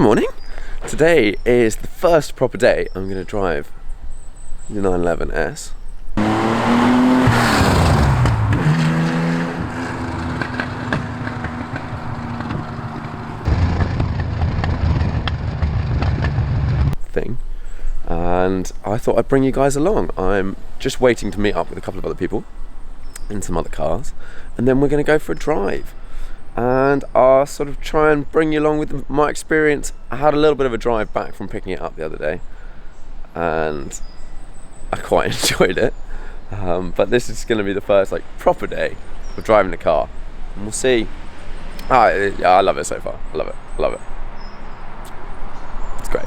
morning. Today is the first proper day I'm going to drive the 911S. Thing. And I thought I'd bring you guys along. I'm just waiting to meet up with a couple of other people in some other cars, and then we're going to go for a drive. And I'll sort of try and bring you along with my experience. I had a little bit of a drive back from picking it up the other day, and I quite enjoyed it. But this is going to be the first proper day of driving the car, and we'll see. I love it so far. I love it. It's great.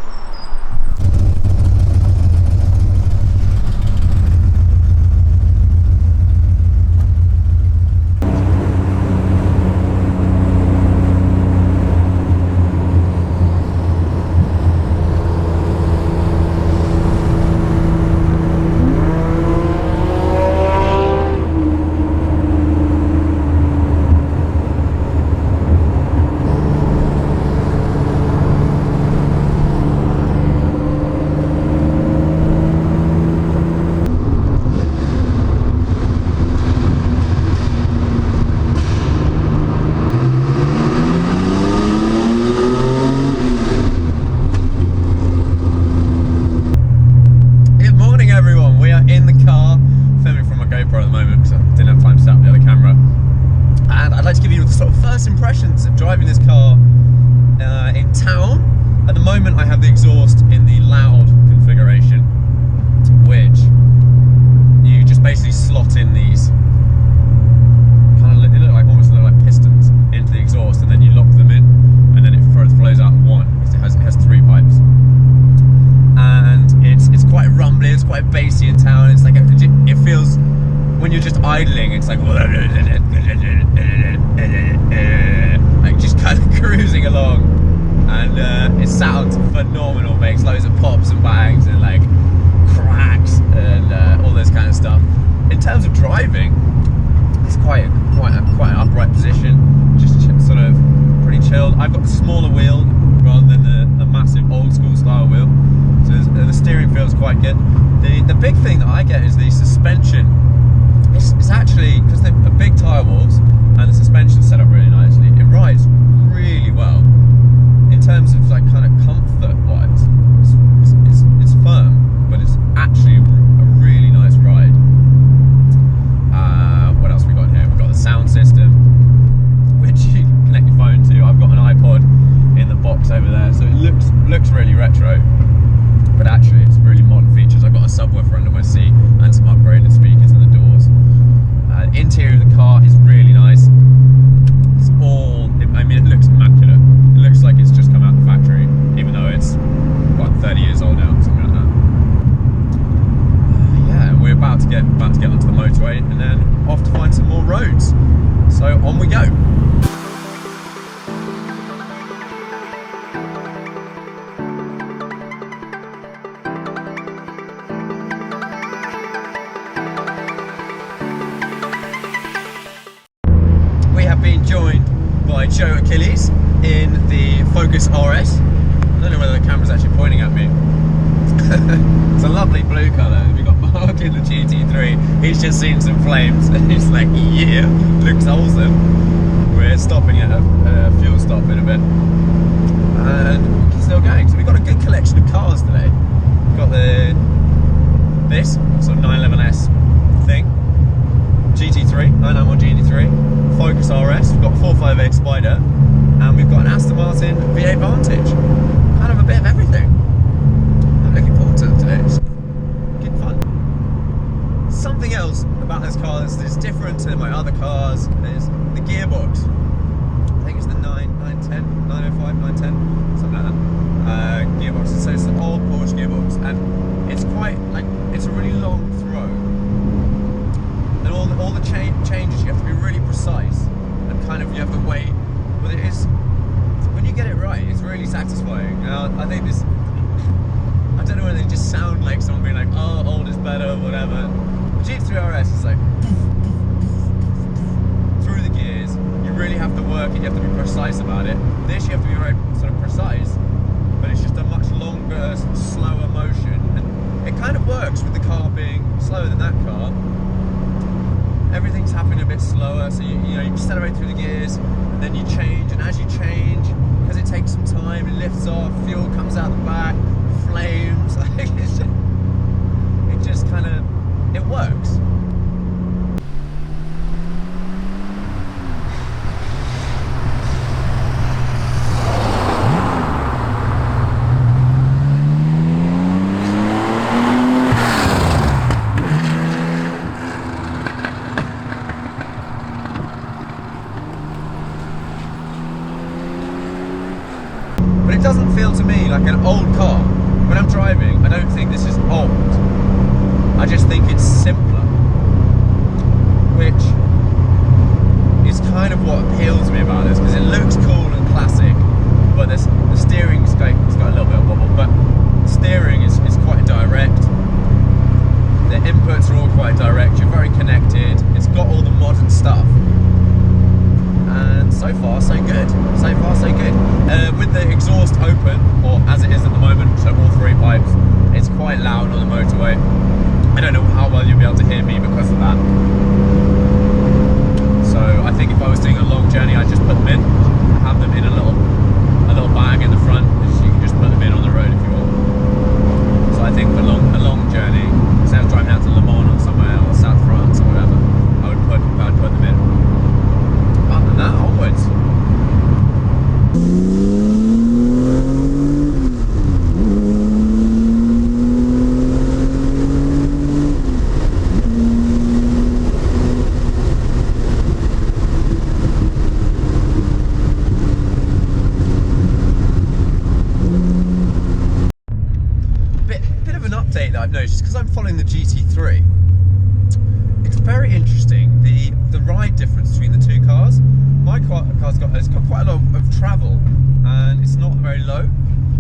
Impressions of driving this car in town. At the moment I have the exhaust in the loud configuration, which you just basically slot in these almost look like pistons into the exhaust, and then you lock them in, and then it flows out in one. It has three pipes, and it's quite rumbly, it's quite bassy in town. It's like it feels, when you're just idling, it's like just kind of cruising along, and it sounds phenomenal, makes loads of pops and bangs and cracks and all this kind of stuff. In terms of driving, it's quite an upright position, just sort of pretty chilled. I've got the smaller wheel rather than the massive old school style wheel, so the steering feels quite good. The big thing that I get is the suspension. It's actually, because they're big tyre walls and the suspension's set up really nicely, it rides really well. In terms of kind of comfort wise, it's firm, but it's actually a really nice ride. What else we got here? We've got the sound system, which you can connect your phone to. I've got an iPod in the box over there, so it looks really retro, but actually it's really modern features. I've got a subwoofer under my seat and some upgraded speakers in the doors. The interior of the car is really nice. It's all, it looks immaculate. It looks like it's just come out of the factory, even though it's 30 years old now, something like that. Yeah, we're about to get onto the motorway and then off to find some more roads. So on we go. Joe Achilles in the Focus RS. I don't know whether the camera's actually pointing at me. It's a lovely blue colour. We've got Mark in the GT3. He's just seen some flames and he's like, yeah, looks awesome. We're stopping at a fuel stop in a bit, and we're still going. So we've got a good collection of cars today. We've got this sort of 911S thing, GT3, 991 GT3, Focus RS, we've got 458 Spider, and we've got an Aston Martin V8 Vantage. Kind of a bit of everything. I'm looking forward to today. It's good fun. Something else about this car that's different to my other cars is the gearbox. I think it's the 910, 905, 910, something like that. Gearbox. So it's the old Porsche gearbox, and it's quite it's a really long throw. And all the changes, you have to be really precise, and you have to wait. But it is, when you get it right, it's really satisfying. Now, I think this, I don't know whether they just sound like someone being like, oh, old is better, whatever. The GT3 RS is through the gears. You really have to work it, you have to be precise about it. This, you have to be very sort of precise, lifts off, fuel comes out the back, flames. Like it just kind of, it works. But it doesn't feel to me like an old car. When I'm driving, I don't think this is old. I just think it's simpler, which is kind of what appeals to me about this, because it looks cool and classic, but the steering's got a little bit of wobble, but the steering is quite direct. The inputs are all quite direct, you're very connected, it's got all the modern stuff. And so far, so good. So far, so good. With the exhaust open, or as it is at the moment, so all three pipes, it's quite loud on the motorway. I don't know how well you'll be able to hear me because of that. So I think if I was doing a long journey, I'd just put them in, have them in a little bag in the front, so you can just put them in on the road if you want. So I think for a long journey, instead of driving out to Le Mans or somewhere, or South France or whatever, I'd put them in. Other than that, onwards. Bit of an update that I've noticed, because I'm following the GT3. It's very interesting, the ride difference between the two cars. My car's got quite a lot of travel, and it's not very low.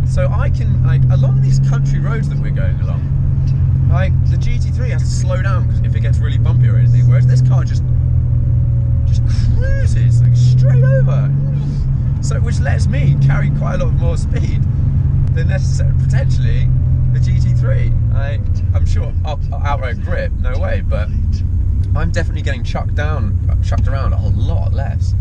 So I can, along these country roads that we're going along, the GT3 has to slow down if it gets really bumpy or anything, whereas this car just cruises like straight over. So which lets me carry quite a lot more speed than necessarily potentially the GT3. I'm sure outright grip, no way, but I'm definitely getting chucked around a whole lot less.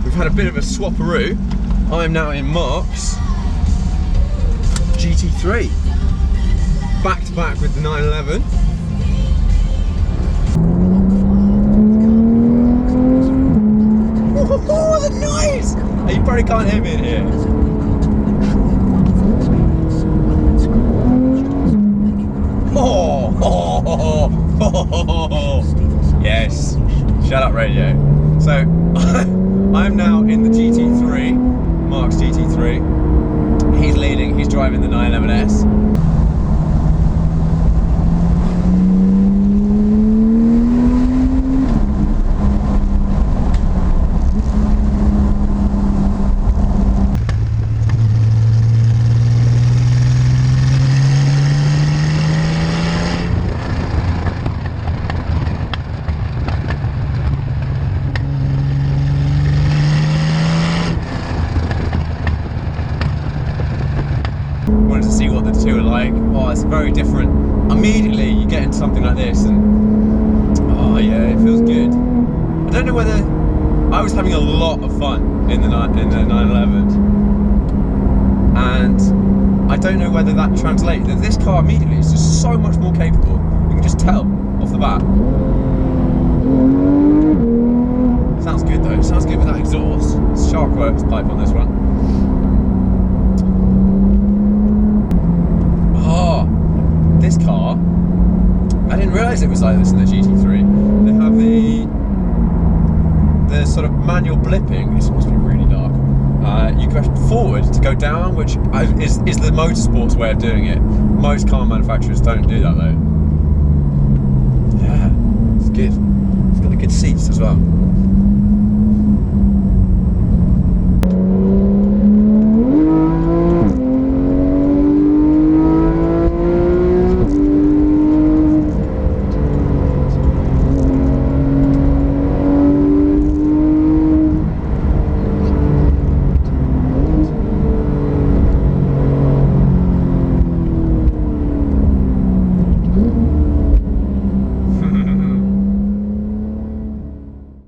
We've had a bit of a swapperoo. I'm now in Mark's GT3, back to back with the 911. Oh, the noise! Oh, you probably can't hear me in here. Oh, yes. Shut up, radio. So, I'm now in the GT3, Mark's GT3. He's leading, he's driving the 911S. Wanted to see what the two are like. Oh, it's very different. Immediately you get into something like this and oh yeah, it feels good. I don't know whether I was having a lot of fun in the 911, and I don't know whether that translates. This car immediately is just so much more capable. You can just tell off the bat. Sounds good though. Sounds good with that exhaust. It's Sharkworks pipe on this one. This car, I didn't realise it was like this in the GT3. They have the sort of manual blipping. This must be really dark. You go forward to go down, which is the motorsports way of doing it. Most car manufacturers don't do that though. Yeah, it's good. It's got the good seats as well.